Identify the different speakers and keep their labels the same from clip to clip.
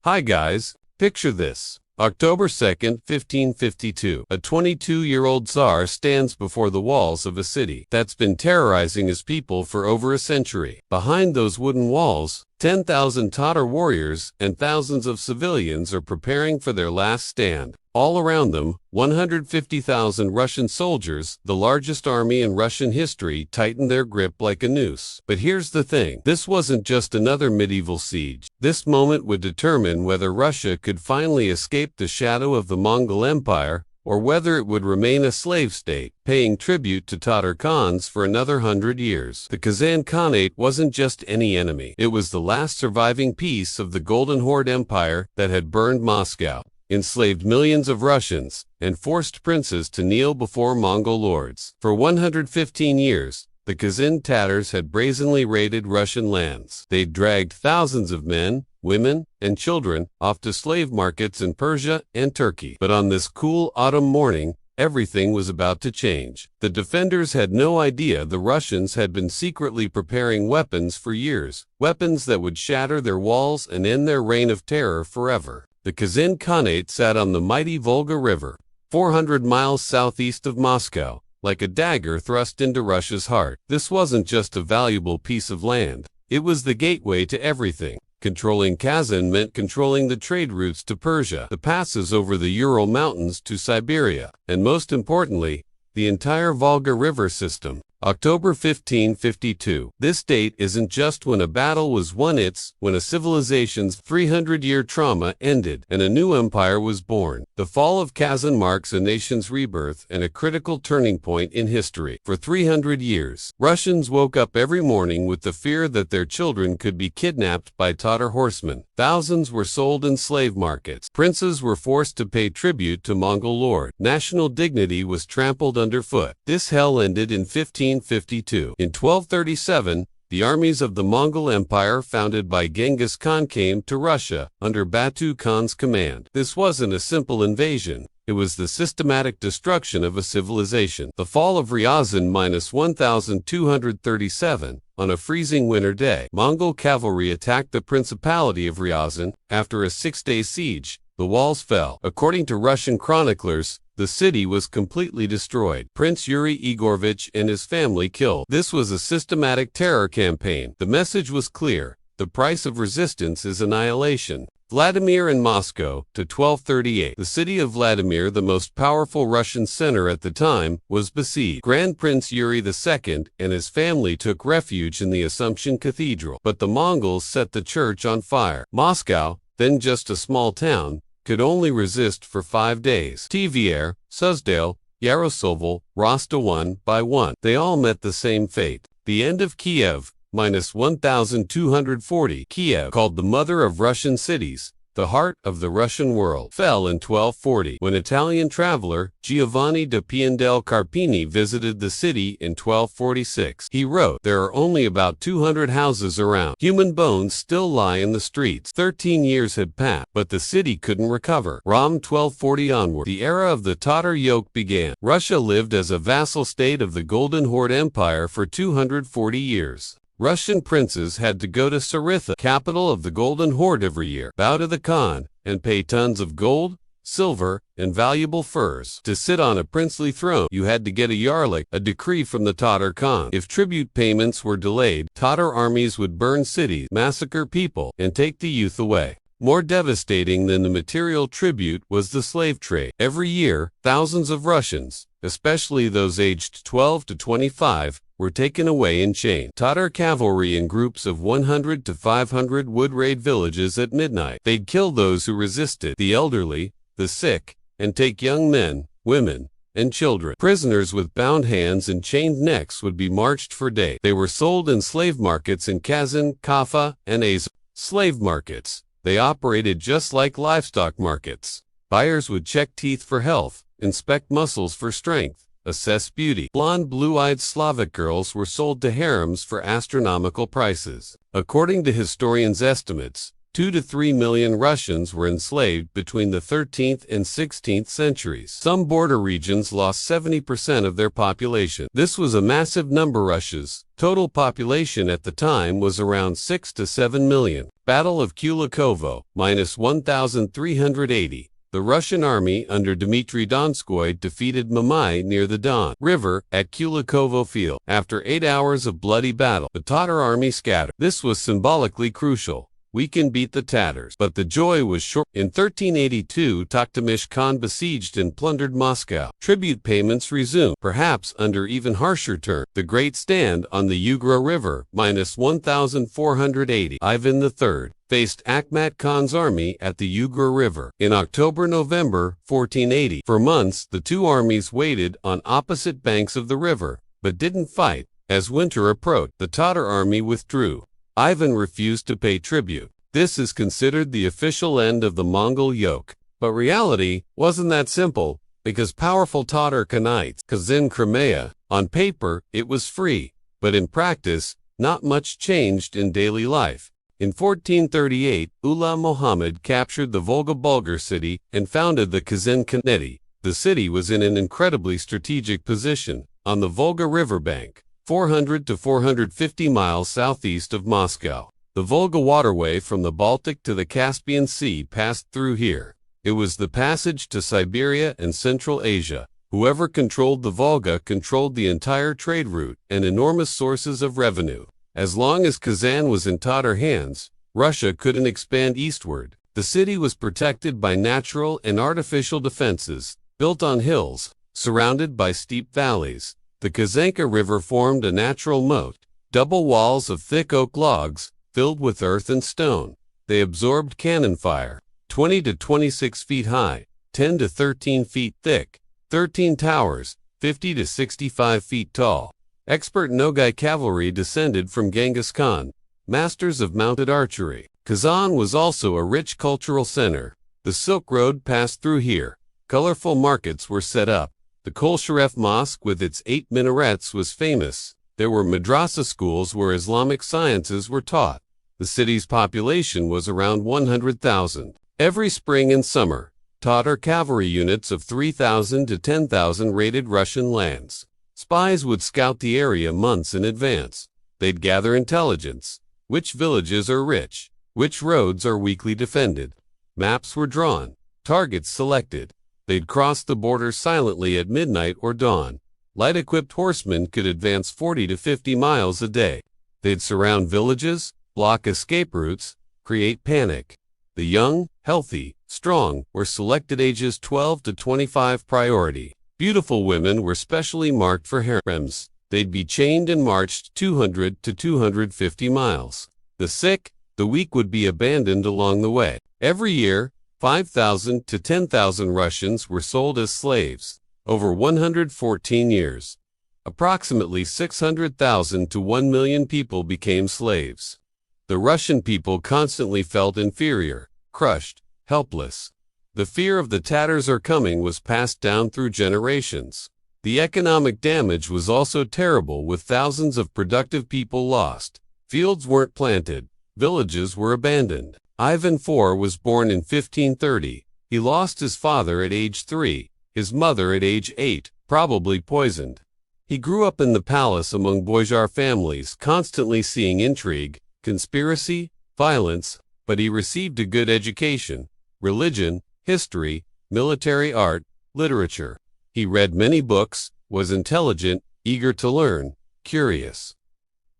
Speaker 1: Hi guys, picture this. October 2nd, 1552. A 22-year-old Tsar stands before the walls of a city that's been terrorizing his people for over a century. Behind those wooden walls, 10,000 Tatar warriors and thousands of civilians are preparing for their last stand. All around them, 150,000 Russian soldiers, the largest army in Russian history, tighten their grip like a noose. But here's the thing. This wasn't just another medieval siege. This moment would determine whether Russia could finally escape the shadow of the Mongol Empire, or whether it would remain a slave state, paying tribute to Tatar Khans for another 100 years. The Kazan Khanate wasn't just any enemy. It was the last surviving piece of the Golden Horde Empire that had burned Moscow, enslaved millions of Russians, and forced princes to kneel before Mongol lords. For 115 years, the Kazan Tatars had brazenly raided Russian lands. They'd dragged thousands of men, women, and children off to slave markets in Persia and Turkey. But on this cool autumn morning, everything was about to change. The defenders had no idea the Russians had been secretly preparing weapons for years, weapons that would shatter their walls and end their reign of terror forever. The Kazan Khanate sat on the mighty Volga River, 400 miles southeast of Moscow, like a dagger thrust into Russia's heart. This wasn't just a valuable piece of land. It was the gateway to everything. Controlling Kazan meant controlling the trade routes to Persia, the passes over the Ural Mountains to Siberia, and most importantly, the entire Volga River system. October 1552. This date isn't just when a battle was won, it's when a civilization's 300-year trauma ended and a new empire was born. The fall of Kazan marks a nation's rebirth and a critical turning point in history. For 300 years, Russians woke up every morning with the fear that their children could be kidnapped by Tatar horsemen. Thousands were sold in slave markets. Princes were forced to pay tribute to Mongol lords. National dignity was trampled underfoot. This hell ended in 1552. In 1237, the armies of the Mongol Empire founded by Genghis Khan came to Russia under Batu Khan's command. This wasn't a simple invasion. It was the systematic destruction of a civilization. The fall of Ryazan -1237. On a freezing winter day, Mongol cavalry attacked the Principality of Ryazan. After a 6-day siege, the walls fell. According to Russian chroniclers, the city was completely destroyed. Prince Yuri Igorovich and his family killed. This was a systematic terror campaign. The message was clear. The price of resistance is annihilation. Vladimir and Moscow, to 1238. The city of Vladimir, the most powerful Russian center at the time, was besieged. Grand Prince Yuri II and his family took refuge in the Assumption Cathedral, but the Mongols set the church on fire. Moscow, then just a small town, could only resist for 5 days. Tver, Suzdal, Yaroslavl, Rosta one by one. They all met the same fate. The end of Kiev, -1240. Kiev, called the mother of Russian cities, the heart of the Russian world, fell in 1240 when Italian traveler Giovanni da Piandel Carpini visited the city in 1246. He wrote, "There are only about 200 houses around. Human bones still lie in the streets." 13 years had passed, but the city couldn't recover. From 1240 onward, the era of the Tatar yoke began. Russia lived as a vassal state of the Golden Horde Empire for 240 years. Russian princes had to go to Saritha, capital of the Golden Horde, every year, bow to the Khan, and pay tons of gold, silver, and valuable furs. To sit on a princely throne, you had to get a yarlik, a decree from the Tatar Khan. If tribute payments were delayed, Tatar armies would burn cities, massacre people, and take the youth away. More devastating than the material tribute was the slave trade. Every year, thousands of Russians, especially those aged 12 to 25, were taken away in chains. Tatar cavalry in groups of 100 to 500 would raid villages at midnight. They'd kill those who resisted, the elderly, the sick, and take young men, women, and children. Prisoners with bound hands and chained necks would be marched for days. They were sold in slave markets in Kazan, Kaffa, and Azov. Slave markets. They operated just like livestock markets. Buyers would check teeth for health, inspect muscles for strength, assess beauty. Blonde, blue-eyed Slavic girls were sold to harems for astronomical prices. According to historians' estimates, 2 to 3 million Russians were enslaved between the 13th and 16th centuries. Some border regions lost 70% of their population. This was a massive number. Russia's total population at the time was around 6 to 7 million. Battle of Kulikovo, minus 1,380. The Russian army under Dmitry Donskoy defeated Mamai near the Don River at Kulikovo Field. After 8 hours of bloody battle, the Tatar army scattered. This was symbolically crucial. We can beat the Tatars. But the joy was short. In 1382, Toktamish Khan besieged and plundered Moscow. Tribute payments resumed, perhaps under even harsher terms. The Great Stand on the Ugra River, minus 1,480. Ivan III faced Akhmat Khan's army at the Ugra River in October-November 1480. For months, the two armies waited on opposite banks of the river, but didn't fight. As winter approached, the Tatar army withdrew. Ivan refused to pay tribute. This is considered the official end of the Mongol yoke. But reality wasn't that simple, because powerful Tatar Khanites Kazan Crimea. On paper, it was free, but in practice, not much changed in daily life. In 1438, Ulugh Muhammad captured the Volga-Bulgar city and founded the Kazan Khanate. The city was in an incredibly strategic position, on the Volga riverbank, 400 to 450 miles southeast of Moscow. The Volga waterway from the Baltic to the Caspian Sea passed through here. It was the passage to Siberia and Central Asia. Whoever controlled the Volga controlled the entire trade route and enormous sources of revenue. As long as Kazan was in Tatar hands, Russia couldn't expand eastward. The city was protected by natural and artificial defenses, built on hills, surrounded by steep valleys. The Kazanka River formed a natural moat, double walls of thick oak logs, filled with earth and stone. They absorbed cannon fire, 20 to 26 feet high, 10 to 13 feet thick, 13 towers, 50 to 65 feet tall. Expert Nogai cavalry descended from Genghis Khan, masters of mounted archery. Kazan was also a rich cultural center. The Silk Road passed through here. Colorful markets were set up. The Kolsharef Mosque with its 8 minarets was famous. There were madrasa schools where Islamic sciences were taught. The city's population was around 100,000. Every spring and summer, Tatar cavalry units of 3,000 to 10,000 raided Russian lands. Spies would scout the area months in advance. They'd gather intelligence. Which villages are rich? Which roads are weakly defended? Maps were drawn. Targets selected. They'd cross the border silently at midnight or dawn. Light-equipped horsemen could advance 40 to 50 miles a day. They'd surround villages, block escape routes, create panic. The young, healthy, strong were selected ages 12 to 25 priority. Beautiful women were specially marked for harems. They'd be chained and marched 200 to 250 miles. The sick, the weak would be abandoned along the way. Every year, 5,000 to 10,000 Russians were sold as slaves. Over 114 years, approximately 600,000 to 1 million people became slaves. The Russian people constantly felt inferior, crushed, helpless. The fear of the Tatars are coming was passed down through generations. The economic damage was also terrible, with thousands of productive people lost. Fields weren't planted. Villages were abandoned. Ivan IV was born in 1530. He lost his father at age 3, his mother at age 8, probably poisoned. He grew up in the palace among boyar families, constantly seeing intrigue, conspiracy, violence, but he received a good education, religion, history, military art, literature. He read many books, was intelligent, eager to learn, curious.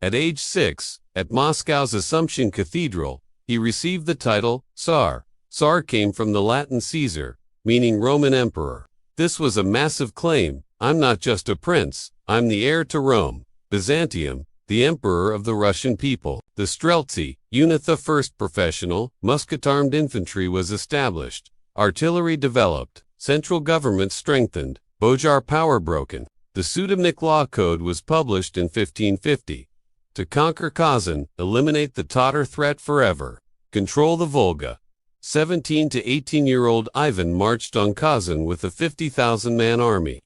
Speaker 1: At age 6, at Moscow's Assumption Cathedral, he received the title Tsar. Tsar came from the Latin Caesar, meaning Roman emperor. This was a massive claim. I'm not just a prince, I'm the heir to Rome, Byzantium, the emperor of the Russian people. The Streltsy, unit, the first professional, musket-armed infantry was established. Artillery developed, central government strengthened, boyar power broken. The Sudebnik Law Code was published in 1550. To conquer Kazan, eliminate the Tatar threat forever. Control the Volga. 17 to 18-year-old Ivan marched on Kazan with a 50,000-man army.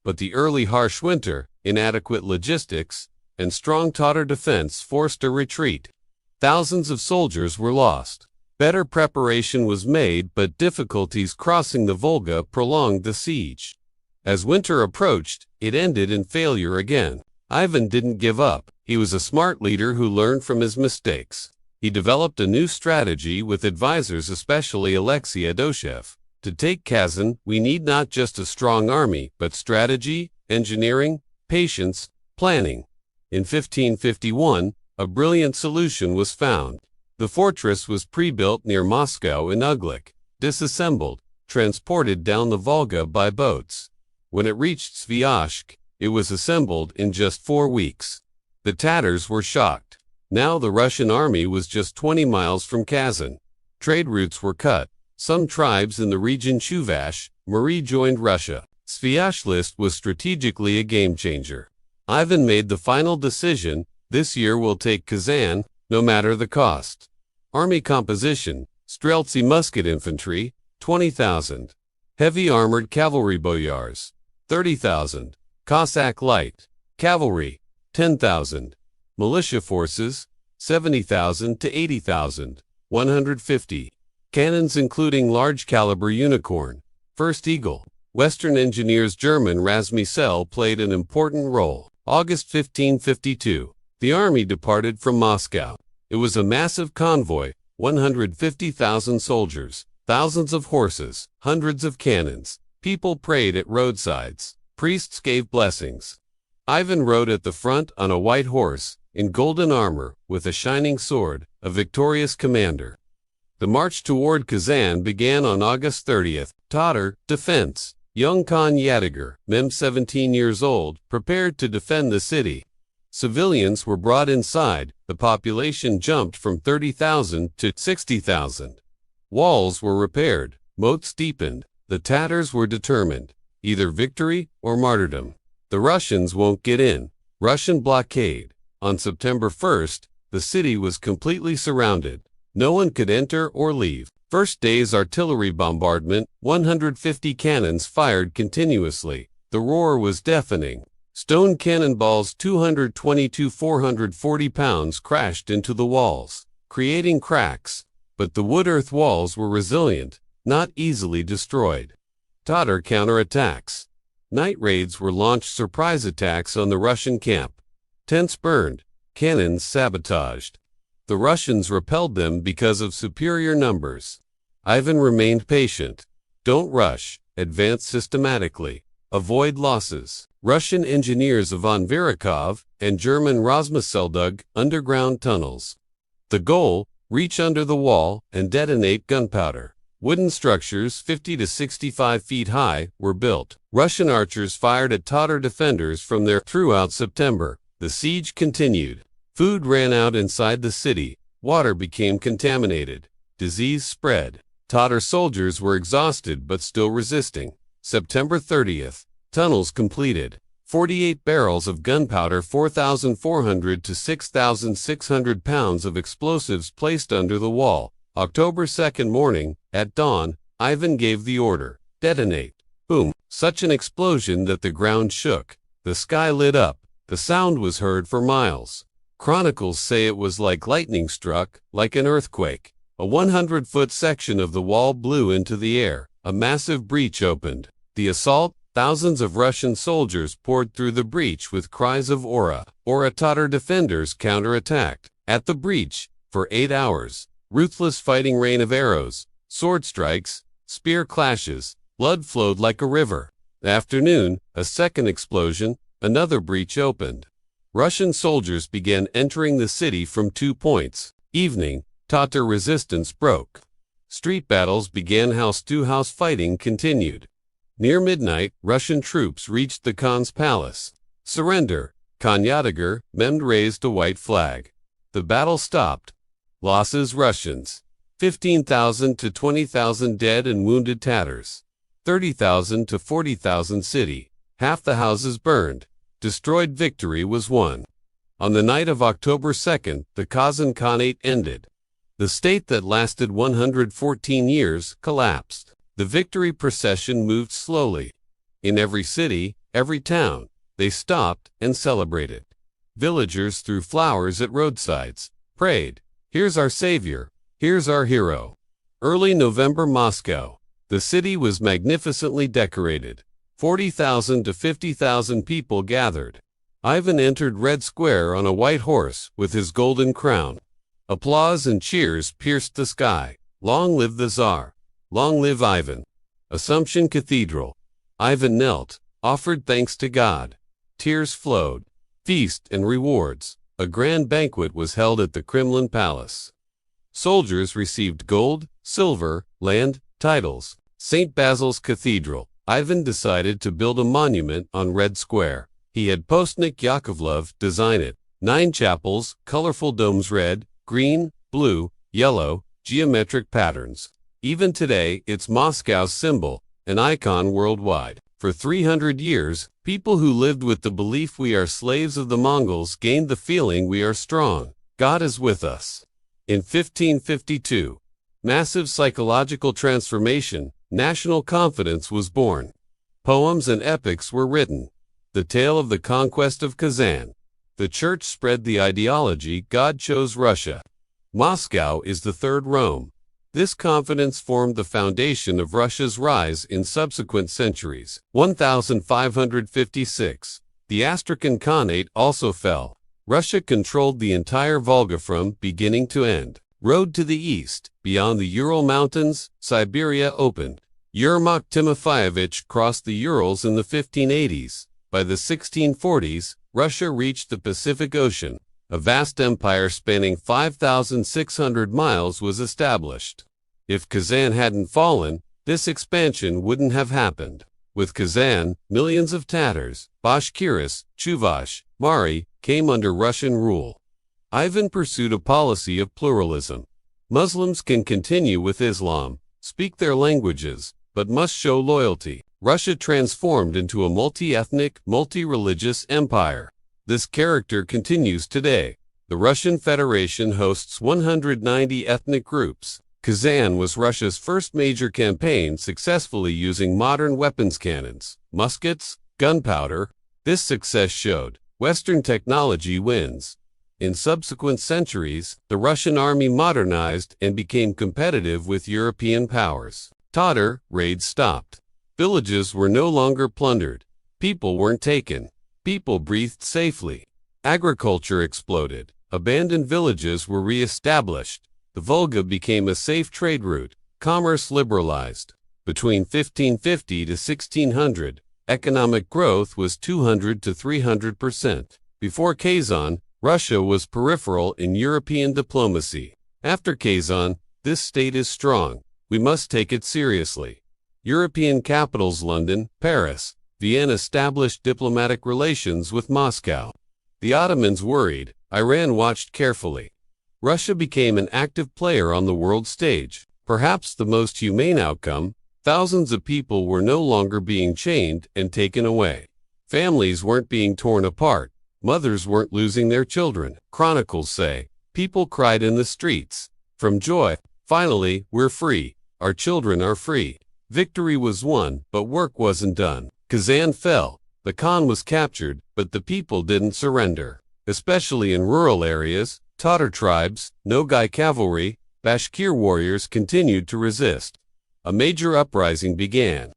Speaker 1: But the early harsh winter, inadequate logistics, and strong Tatar defense forced a retreat. Thousands of soldiers were lost. Better preparation was made, but difficulties crossing the Volga prolonged the siege. As winter approached, it ended in failure again. Ivan didn't give up. He was a smart leader who learned from his mistakes. He developed a new strategy with advisors, especially Alexei Adoshev. To take Kazan, we need not just a strong army, but strategy, engineering, patience, planning. In 1551, a brilliant solution was found. The fortress was pre-built near Moscow in Uglik, disassembled, transported down the Volga by boats. When it reached Sviazhsk, it was assembled in just 4 weeks. The Tatars were shocked. Now the Russian army was just 20 miles from Kazan. Trade routes were cut. Some tribes in the region Chuvash, Mari joined Russia. Sviazhsk was strategically a game-changer. Ivan made the final decision: this year we'll take Kazan, no matter the cost. Army composition: Streltsy musket infantry, 20,000. Heavy armored cavalry boyars, 30,000. Cossack light cavalry, 10,000. Militia forces, 70,000 to 80,000, 150. Cannons including large-caliber Unicorn, First Eagle. Western engineers German Razmisel played an important role. August 1552. The army departed from Moscow. It was a massive convoy, 150,000 soldiers, thousands of horses, hundreds of cannons. People prayed at roadsides. Priests gave blessings. Ivan rode at the front on a white horse, in golden armor, with a shining sword, a victorious commander. The march toward Kazan began on August 30th. Tatar defense. Young Khan Yadigar, Mem 17 years old, prepared to defend the city. Civilians were brought inside. The population jumped from 30,000 to 60,000. Walls were repaired. Moats deepened. The Tatars were determined. Either victory or martyrdom. The Russians won't get in. Russian blockade. On September 1st, the city was completely surrounded. No one could enter or leave. First day's artillery bombardment, 150 cannons fired continuously. The roar was deafening. Stone cannonballs 222 440 pounds crashed into the walls, creating cracks. But the wood-earth walls were resilient, not easily destroyed. Tatar counterattacks. Night raids were launched, surprise attacks on the Russian camp. Tents burned, cannons sabotaged. The Russians repelled them because of superior numbers. Ivan remained patient. Don't rush, advance systematically. Avoid losses. Russian engineers Ivan Virikov and German Razmisel dug underground tunnels. The goal: reach under the wall and detonate gunpowder. Wooden structures 50 to 65 feet high were built. Russian archers fired at Tatar defenders from there throughout September. The siege continued. Food ran out inside the city. Water became contaminated. Disease spread. Tatar soldiers were exhausted but still resisting. September 30th. Tunnels completed. 48 barrels of gunpowder, 4,400 to 6,600 pounds of explosives placed under the wall. October 2nd morning, at dawn, Ivan gave the order: detonate. Boom! Such an explosion that the ground shook. The sky lit up. The sound was heard for miles. Chronicles say it was like lightning struck, like an earthquake. A 100-foot section of the wall blew into the air. A massive breach opened. The assault: thousands of Russian soldiers poured through the breach with cries of "Ora! Ora!" Tatar defenders counterattacked. At the breach, for 8 hours, ruthless fighting, rain of arrows, sword strikes, spear clashes, blood flowed like a river. Afternoon, a second explosion, another breach opened. Russian soldiers began entering the city from 2 points. Evening, Tatar resistance broke. Street battles began, house-to-house fighting continued. Near midnight, Russian troops reached the Khan's palace. Surrender. Khan Yadigar, Mem raised a white flag. The battle stopped. Losses: Russians, 15,000 to 20,000 dead and wounded Tatars. 30,000 to 40,000 city. Half the houses burned. Destroyed. Victory was won. On the night of October 2nd, the Kazan Khanate ended. The state that lasted 114 years collapsed. The victory procession moved slowly. In every city, every town, they stopped and celebrated. Villagers threw flowers at roadsides, prayed, "Here's our savior." Here's our hero. Early November Moscow. The city was magnificently decorated. 40,000 to 50,000 people gathered. Ivan entered Red Square on a white horse with his golden crown. Applause and cheers pierced the sky. Long live the Tsar! Long live Ivan! Assumption Cathedral. Ivan knelt, offered thanks to God. Tears flowed. Feast and rewards. A grand banquet was held at the Kremlin Palace. Soldiers received gold, silver, land, titles. St. Basil's Cathedral. Ivan decided to build a monument on Red Square. He had Postnik Yakovlev design it. 9 chapels, colorful domes, red, green, blue, yellow, geometric patterns. Even today, it's Moscow's symbol, an icon worldwide. For 300 years, people who lived with the belief we are slaves of the Mongols gained the feeling we are strong. God is with us. In 1552, massive psychological transformation, national confidence was born. Poems and epics were written. The tale of the conquest of Kazan. The church spread the ideology God chose Russia. Moscow is the third Rome. This confidence formed the foundation of Russia's rise in subsequent centuries. 1556. The Astrakhan Khanate also fell. Russia controlled the entire Volga from beginning to end. Road to the east, beyond the Ural Mountains, Siberia opened. Yermak Timofeyevich crossed the Urals in the 1580s. By the 1640s, Russia reached the Pacific Ocean. A vast empire spanning 5,600 miles was established. If Kazan hadn't fallen, this expansion wouldn't have happened. With Kazan, millions of Tatars, Bashkirs, Chuvash, Mari, came under Russian rule. Ivan pursued a policy of pluralism. Muslims can continue with Islam, speak their languages, but must show loyalty. Russia transformed into a multi-ethnic, multi-religious empire. This character continues today. The Russian Federation hosts 190 ethnic groups. Kazan was Russia's first major campaign successfully using modern weapons cannons, muskets, gunpowder. This success showed Western technology wins. In subsequent centuries, the Russian army modernized and became competitive with European powers. Tatar raids stopped. Villages were no longer plundered. People weren't taken. People breathed safely. Agriculture exploded. Abandoned villages were re-established. The Volga became a safe trade route. Commerce liberalized. Between 1550 to 1600, economic growth was 200 to 300%. Before Kazan, Russia was peripheral in European diplomacy. After Kazan, this state is strong. We must take it seriously. European capitals London, Paris, Vienna established diplomatic relations with Moscow. The Ottomans worried. Iran watched carefully. Russia became an active player on the world stage. Perhaps the most humane outcome, thousands of people were no longer being chained and taken away. Families weren't being torn apart. Mothers weren't losing their children. Chronicles say, people cried in the streets. From joy, finally, we're free. Our children are free. Victory was won, but work wasn't done. Kazan fell. The Khan was captured, but the people didn't surrender. Especially in rural areas, Tatar tribes, Nogai cavalry, Bashkir warriors continued to resist. A major uprising began.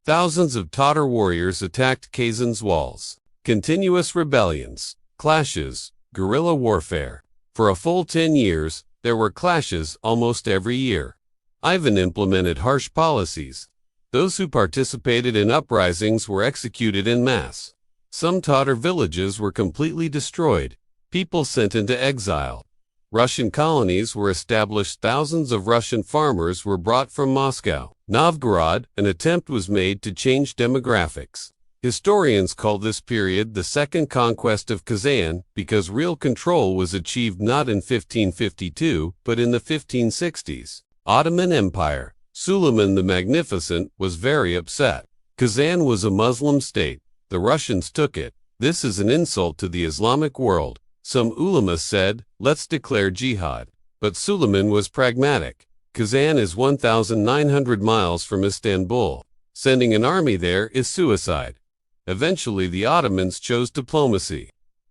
Speaker 1: Thousands of Tatar warriors attacked Kazan's walls. Continuous rebellions, clashes, guerrilla warfare. For a full 10 years, there were clashes almost every year. Ivan implemented harsh policies. Those who participated in uprisings were executed en masse. Some Tatar villages were completely destroyed, people sent into exile. Russian colonies were established. Thousands of Russian farmers were brought from Moscow. Novgorod, an attempt was made to change demographics. Historians call this period the Second Conquest of Kazan because real control was achieved not in 1552 but in the 1560s. Ottoman Empire. Suleiman the Magnificent was very upset. Kazan was a Muslim state. The Russians took it. This is an insult to the Islamic world. Some ulama said, let's declare jihad. But Suleiman was pragmatic. Kazan is 1,900 miles from Istanbul. Sending an army there is suicide. Eventually the Ottomans chose diplomacy.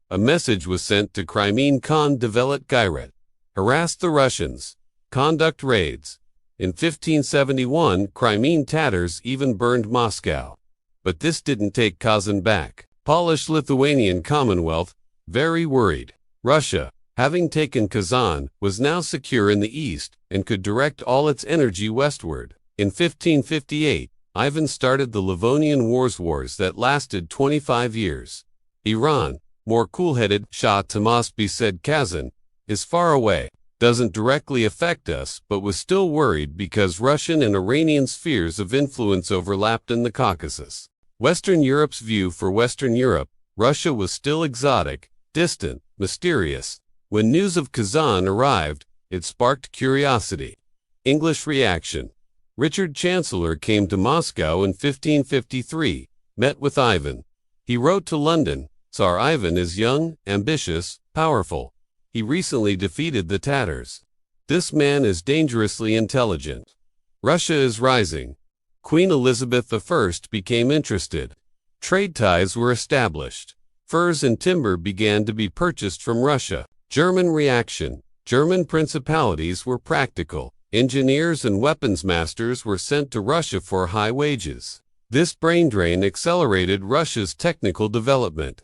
Speaker 1: A message was sent to Crimean Khan Develet Gairet. Harass the Russians. conduct raids. In 1571, Crimean Tatars even burned Moscow. But this didn't take Kazan back. Polish-Lithuanian Commonwealth, very worried. Russia, having taken Kazan, was now secure in the east and could direct all its energy westward. In 1558, Ivan started the Livonian wars that lasted 25 years. Iran, more cool-headed, Shah Tahmaspi said Kazan is far away, doesn't directly affect us, but was still worried because Russian and Iranian spheres of influence overlapped in the Caucasus. Western Europe's view for Western Europe, Russia was still exotic, distant, mysterious. When news of Kazan arrived, it sparked curiosity. English reaction. Richard Chancellor came to Moscow in 1553, met with Ivan. He wrote to London, Tsar Ivan is young, ambitious, powerful. He recently defeated the Tatars. This man is dangerously intelligent. Russia is rising. Queen Elizabeth I became interested. Trade ties were established. Furs and timber began to be purchased from Russia. German reaction. German principalities were practical. Engineers and weapons masters were sent to Russia for high wages. This brain drain accelerated Russia's technical development.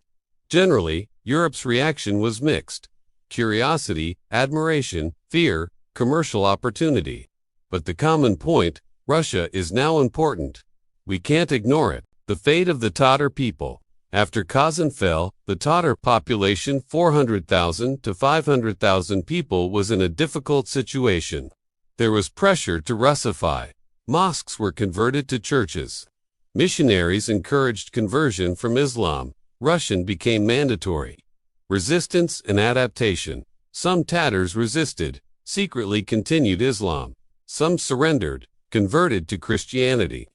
Speaker 1: Generally, Europe's reaction was mixed. Curiosity, admiration, fear, commercial opportunity. But the common point, Russia is now important. We can't ignore it. The fate of the Tatar people. After Kazan fell, the Tatar population 400,000 to 500,000 people was in a difficult situation. There was pressure to Russify. Mosques were converted to churches. Missionaries encouraged conversion from Islam. Russian became mandatory. Resistance and adaptation. Some Tatars resisted, secretly continued Islam. Some surrendered, converted to Christianity.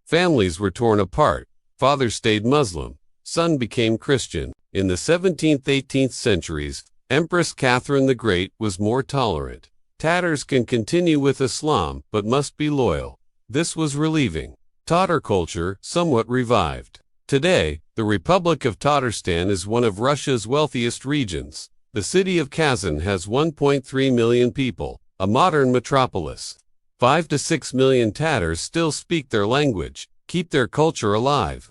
Speaker 1: Families were torn apart. Father stayed Muslim. Son became Christian. In the 17th-18th centuries, Empress Catherine the Great was more tolerant. Tatars can continue with Islam but must be loyal. This was relieving. Tatar culture somewhat revived. Today, the Republic of Tatarstan is one of Russia's wealthiest regions. The city of Kazan has 1.3 million people, a modern metropolis. 5 to 6 million Tatars still speak their language, keep their culture alive.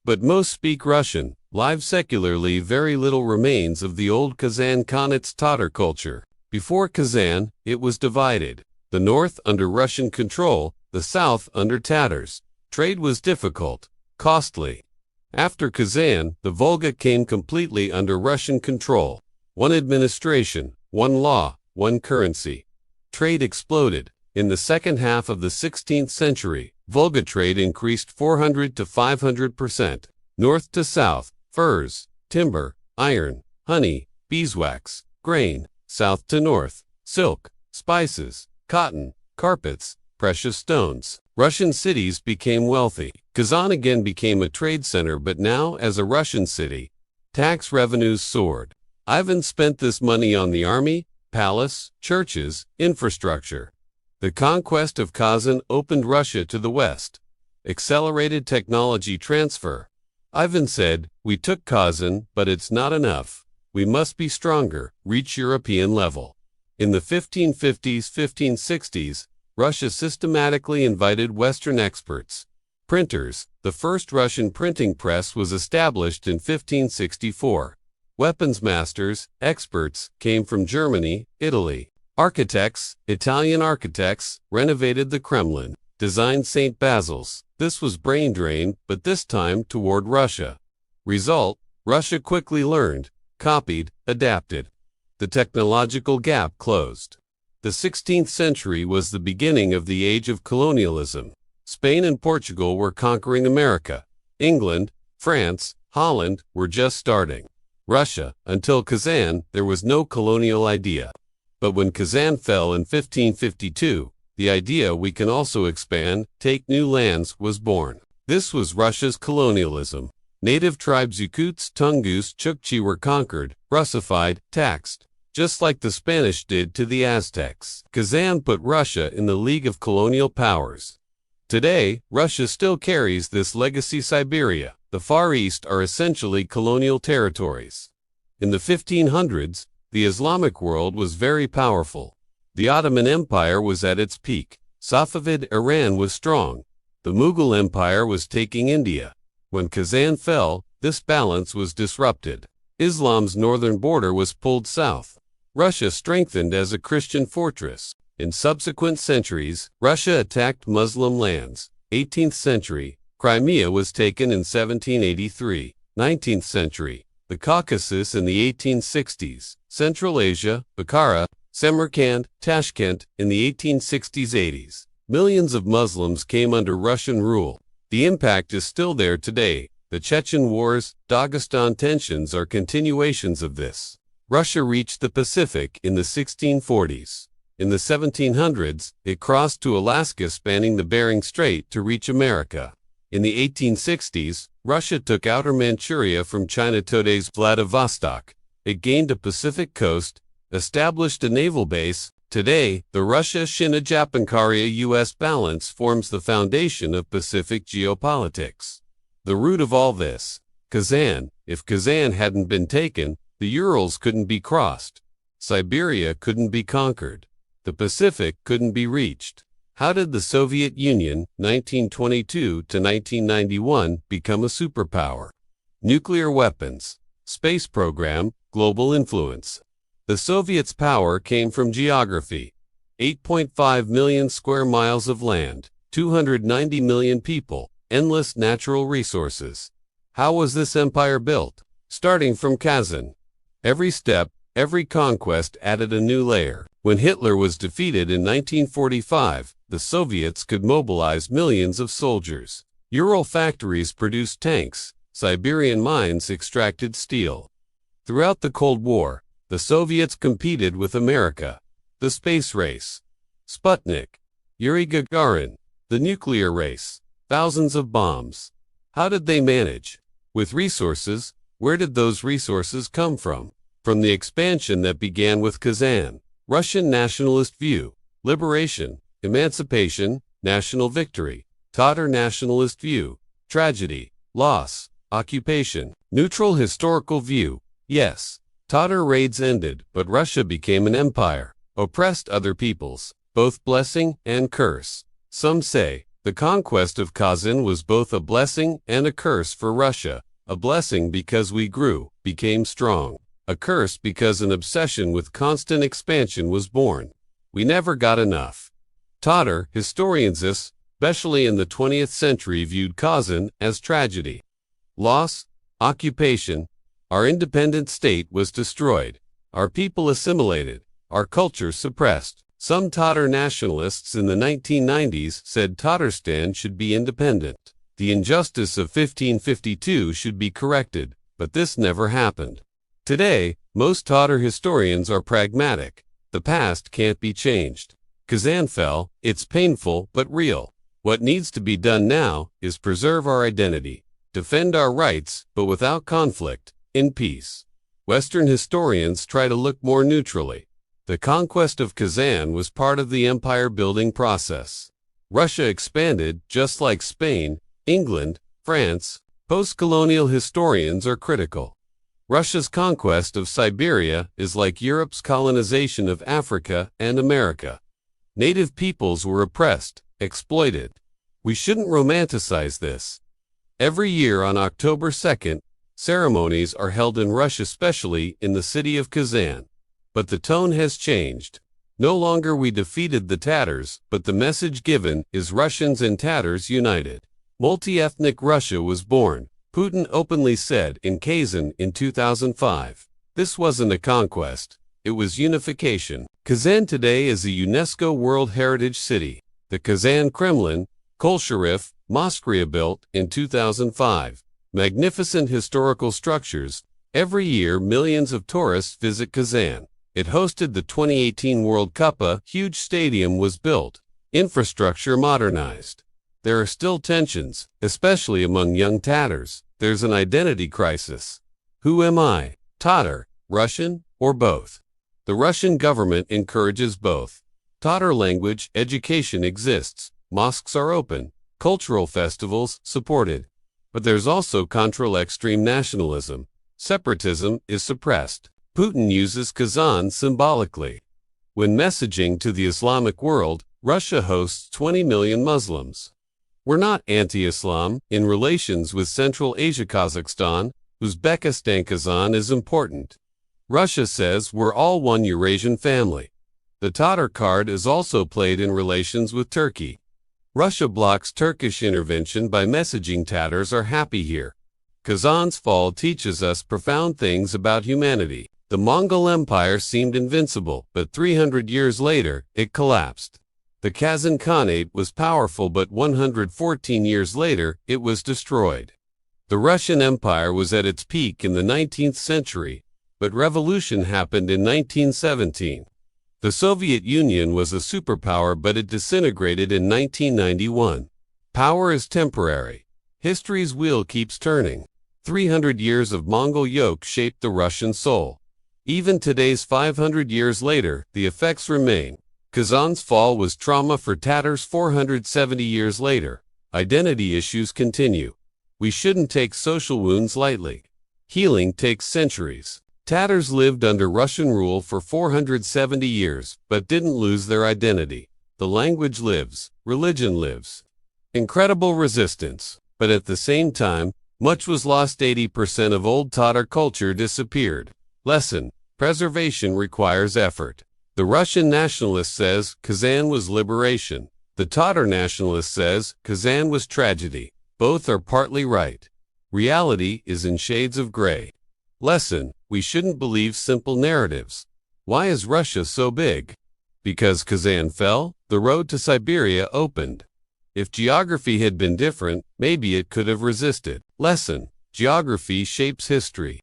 Speaker 1: But most speak Russian. Live secularly, very little remains of the old Kazan Khanate's Tatar culture. Before Kazan, it was divided. The north under Russian control, the south under Tatars. Trade was difficult, costly. After Kazan, the Volga came completely under Russian control. One administration, one law, one currency. Trade exploded. In the second half of the 16th century, Volga trade increased 400 to 500%. North to south, furs, timber, iron, honey, beeswax, grain. South to north, silk, spices, cotton, carpets, precious stones. Russian cities became wealthy. Kazan again became a trade center, but now as a Russian city. Tax revenues soared. Ivan spent this money on the army, palace, churches, infrastructure. The conquest of Kazan opened Russia to the west. Accelerated technology transfer. Ivan said, "We took Kazan, but it's not enough. We must be stronger, reach European level." In the 1550s, 1560s, Russia systematically invited Western experts. Printers. The first Russian printing press was established in 1564. Weapons masters, experts, came from Germany, Italy. Architects, Italian architects, renovated the Kremlin, designed St. Basil's. This was brain drain, but this time toward Russia. Result, Russia quickly learned, copied, adapted. The technological gap closed. The 16th century was the beginning of the age of colonialism. Spain and Portugal were conquering America. England, France, Holland were just starting. Russia, until Kazan, there was no colonial idea. But when Kazan fell in 1552, the idea we can also expand, take new lands, was born. This was Russia's colonialism. Native tribes Yakuts, Tungus, Chukchi were conquered, Russified, taxed, just like the Spanish did to the Aztecs. Kazan put Russia in the League of Colonial Powers. Today, Russia still carries this legacy. Siberia, the Far East are essentially colonial territories. In the 1500s, the Islamic world was very powerful. The Ottoman Empire was at its peak. Safavid Iran was strong. The Mughal Empire was taking India. When Kazan fell, this balance was disrupted. Islam's northern border was pulled south. Russia strengthened as a Christian fortress. In subsequent centuries, Russia attacked Muslim lands. 18th century, Crimea was taken in 1783. 19th century, the Caucasus in the 1860s. Central Asia, Bukhara, Samarkand, Tashkent in the 1860s-80s. Millions of Muslims came under Russian rule. The impact is still there today. The Chechen Wars, Dagestan tensions are continuations of this. Russia reached the Pacific in the 1640s. In the 1700s, it crossed to Alaska, spanning the Bering Strait to reach America. In the 1860s, Russia took outer Manchuria from China, today's Vladivostok. It gained a Pacific coast, established a naval base. Today, the Russia-China-Japankaria-US balance forms the foundation of Pacific geopolitics. The root of all this, Kazan. If Kazan hadn't been taken, the Urals couldn't be crossed. Siberia couldn't be conquered. The Pacific couldn't be reached. How did the Soviet Union, 1922 to 1991, become a superpower? Nuclear weapons, space program, global influence. The Soviets' power came from geography. 8.5 million square miles of land, 290 million people, endless natural resources. How was this empire built? Starting from Kazan. Every step, every conquest added a new layer. When Hitler was defeated in 1945, the Soviets could mobilize millions of soldiers. Ural factories produced tanks. Siberian mines extracted steel. Throughout the Cold War, the Soviets competed with America. The space race. Sputnik. Yuri Gagarin. The nuclear race. Thousands of bombs. How did they manage? With resources. Where did those resources come from? From the expansion that began with Kazan. Russian nationalist view. Liberation. Emancipation. National victory. Tatar nationalist view. Tragedy. Loss. Occupation. Neutral historical view. Yes. Tatar raids ended, but Russia became an empire, oppressed other peoples, both blessing and curse. Some say, the conquest of Kazan was both a blessing and a curse for Russia, a blessing because we grew, became strong, a curse because an obsession with constant expansion was born. We never got enough. Tatar historians, especially in the 20th century, viewed Kazan as tragedy. Loss, occupation. Our independent state was destroyed, our people assimilated, our culture suppressed. Some Tatar nationalists in the 1990s said Tatarstan should be independent. The injustice of 1552 should be corrected, but this never happened. Today, most Tatar historians are pragmatic. The past can't be changed. Kazan fell, it's painful but real. What needs to be done now is preserve our identity, defend our rights, but without conflict. In peace. Western historians try to look more neutrally. The conquest of Kazan was part of the empire-building process. Russia expanded, just like Spain, England, France. Post-colonial historians are critical. Russia's conquest of Siberia is like Europe's colonization of Africa and America. Native peoples were oppressed, exploited. We shouldn't romanticize this. Every year on October 2nd, ceremonies are held in Russia, especially in the city of Kazan. But the tone has changed. No longer we defeated the Tatars, but the message given is Russians and Tatars united. Multi-ethnic Russia was born, Putin openly said in Kazan in 2005. This wasn't a conquest, it was unification. Kazan today is a UNESCO World Heritage City. The Kazan Kremlin, Kolsharif, Moskva built in 2005. Magnificent historical structures. Every year millions of tourists visit Kazan. It hosted the 2018 World Cup. A huge stadium was built. Infrastructure modernized. There are still tensions, especially among young Tatars. There's an identity crisis. Who am I? Tatar, Russian, or both? The Russian government encourages both. Tatar language education exists. Mosques are open. Cultural festivals supported. But there's also control. Extreme nationalism. Separatism is suppressed. Putin uses Kazan symbolically. When messaging to the Islamic world, Russia hosts 20 million Muslims. We're not anti-Islam. In relations with Central Asia, Kazakhstan, Uzbekistan, Kazan is important. Russia says we're all one Eurasian family. The Tatar card is also played in relations with Turkey. Russia blocks Turkish intervention by messaging Tatars are happy here. Kazan's fall teaches us profound things about humanity. The Mongol Empire seemed invincible, but 300 years later, it collapsed. The Kazan Khanate was powerful, but 114 years later, it was destroyed. The Russian Empire was at its peak in the 19th century, but revolution happened in 1917. The Soviet Union was a superpower, but it disintegrated in 1991. Power is temporary. History's wheel keeps turning. 300 years of Mongol yoke shaped the Russian soul. Even today's 500 years later, the effects remain. Kazan's fall was trauma for Tatars 470 years later. Identity issues continue. We shouldn't take social wounds lightly. Healing takes centuries. Tatars lived under Russian rule for 470 years, but didn't lose their identity. The language lives, religion lives. Incredible resistance, but at the same time, much was lost. 80% of old Tatar culture disappeared. Lesson: preservation requires effort. The Russian nationalist says Kazan was liberation. The Tatar nationalist says Kazan was tragedy. Both are partly right. Reality is in shades of gray. Lesson: we shouldn't believe simple narratives. Why is Russia so big? Because Kazan fell, the road to Siberia opened. If geography had been different, maybe it could have resisted. Lesson: geography shapes history.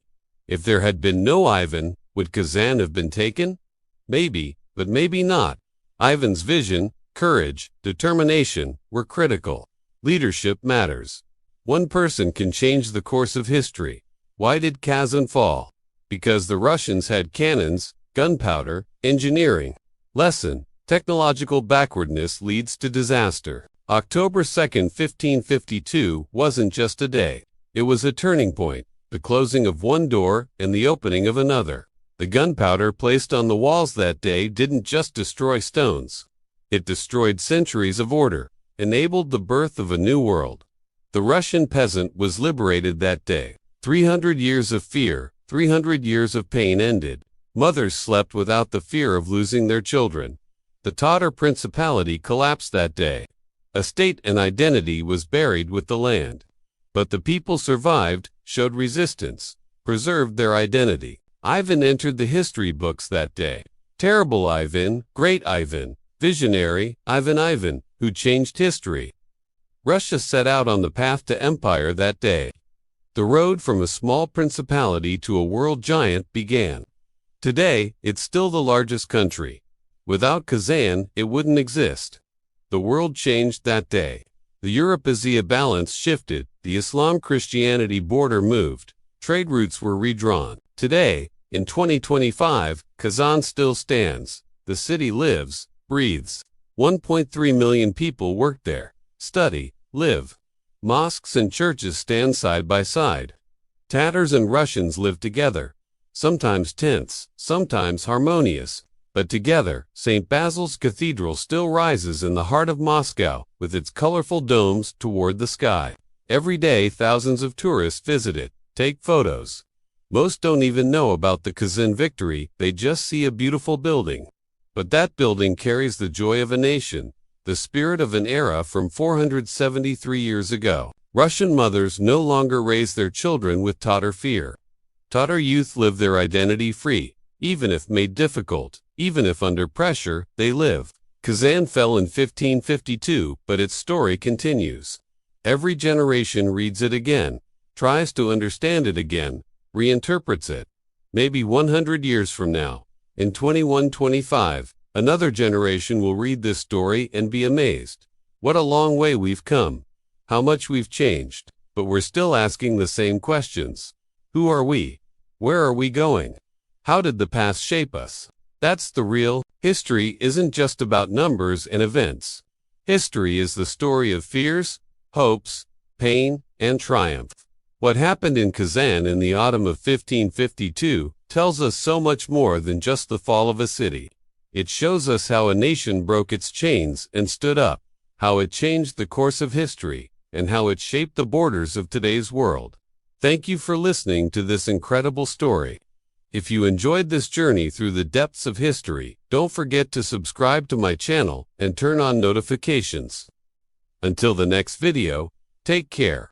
Speaker 1: If there had been no Ivan, would Kazan have been taken? Maybe, but maybe not. Ivan's vision, courage, determination were critical. Leadership matters. One person can change the course of history. Why did Kazan fall? Because the Russians had cannons, gunpowder, engineering. Lesson: technological backwardness leads to disaster. October 2nd, 1552 wasn't just a day. It was a turning point, the closing of one door and the opening of another. The gunpowder placed on the walls that day didn't just destroy stones. It destroyed centuries of order, enabled the birth of a new world. The Russian peasant was liberated that day. 300 years of fear, 300 years of pain ended. Mothers slept without the fear of losing their children. The Tatar principality collapsed that day. A state and identity was buried with the land. But the people survived, showed resistance, preserved their identity. Ivan entered the history books that day. Terrible Ivan, great Ivan, visionary Ivan, who changed history. Russia set out on the path to empire that day. The road from a small principality to a world giant began. Today, it's still the largest country. Without Kazan, it wouldn't exist. The world changed that day. The Europe-Asia balance shifted, the Islam-Christianity border moved, trade routes were redrawn. Today, in 2025, Kazan still stands. The city lives, breathes. 1.3 million people work there, study, live. Mosques and churches stand side by side. Tatars and Russians live together, sometimes tense, sometimes harmonious, but together. St. Basil's Cathedral still rises in the heart of Moscow, with its colorful domes toward the sky. Every day, thousands of tourists visit it, take photos. Most don't even know about the Kazan victory, they just see a beautiful building. But that building carries the joy of a nation, the spirit of an era from 473 years ago. Russian mothers no longer raise their children with Tatar fear. Tatar youth live their identity free, even if made difficult, even if under pressure, they live. Kazan fell in 1552, but its story continues. Every generation reads it again, tries to understand it again, reinterprets it. Maybe 100 years from now, in 2125, another generation will read this story and be amazed. What a long way we've come. How much we've changed. But we're still asking the same questions. Who are we? Where are we going? How did the past shape us? That's the real. History isn't just about numbers and events. History is the story of fears, hopes, pain, and triumph. What happened in Kazan in the autumn of 1552 tells us so much more than just the fall of a city. It shows us how a nation broke its chains and stood up, how it changed the course of history, and how it shaped the borders of today's world. Thank you for listening to this incredible story. If you enjoyed this journey through the depths of history, don't forget to subscribe to my channel and turn on notifications. Until the next video, take care.